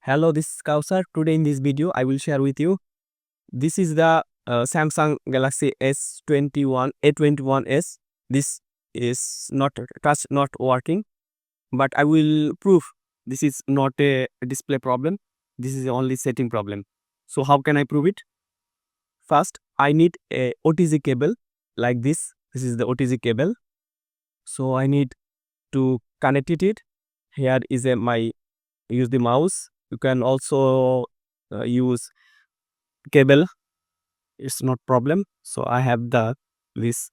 Hello, this is Kausar. Today in this video, I will share with you. This is the Samsung Galaxy S21 A21s. This is not touch not working, but I will prove this is not a display problem. This is only setting problem. So how can I prove it? First, I need a OTG cable like this. This is the OTG cable. So I need to connect it. Here is my use the mouse. You can also use cable. It's not problem. So I have this.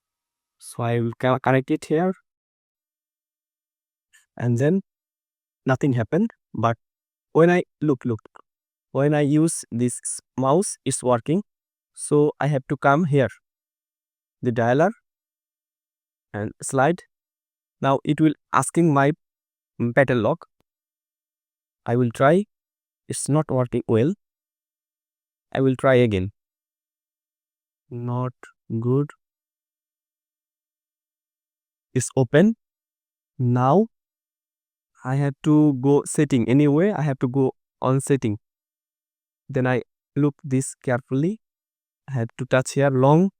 So I will connect it here, and then nothing happened. But when I look, when I use this mouse, it's working. So I have to come here, the dialer, and slide. Now it will asking my pattern lock. I will try. It's not working well. I will try again. Not good. It's open. Now I have to go setting. Anyway, I have to go on setting. Then I look this carefully. I have to touch here long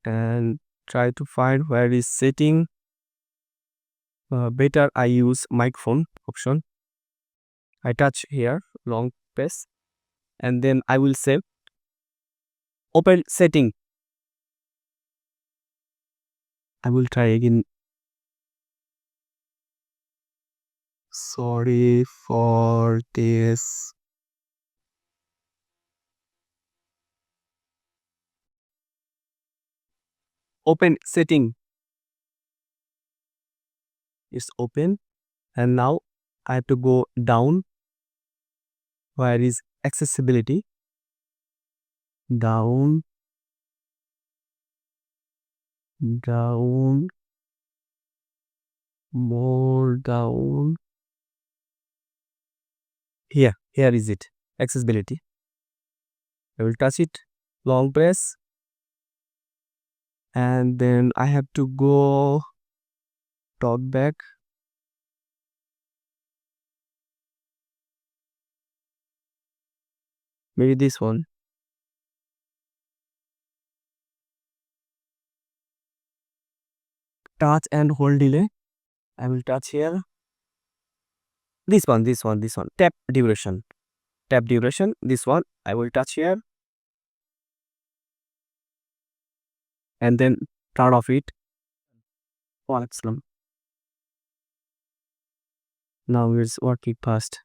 and try to find where is setting. Better I use microphone option. I touch here long press, and then I will say open setting. I will try again. Sorry for this. Open setting is open, and now I have to go down. Where is accessibility? Down, down, more down. Here is it. Accessibility. I will touch it, long press, and then I have to go talk back. Maybe this one. Touch and hold delay. I will touch here. This one. Tap duration. This one. I will touch here. And then turn off it. Now it's working fast.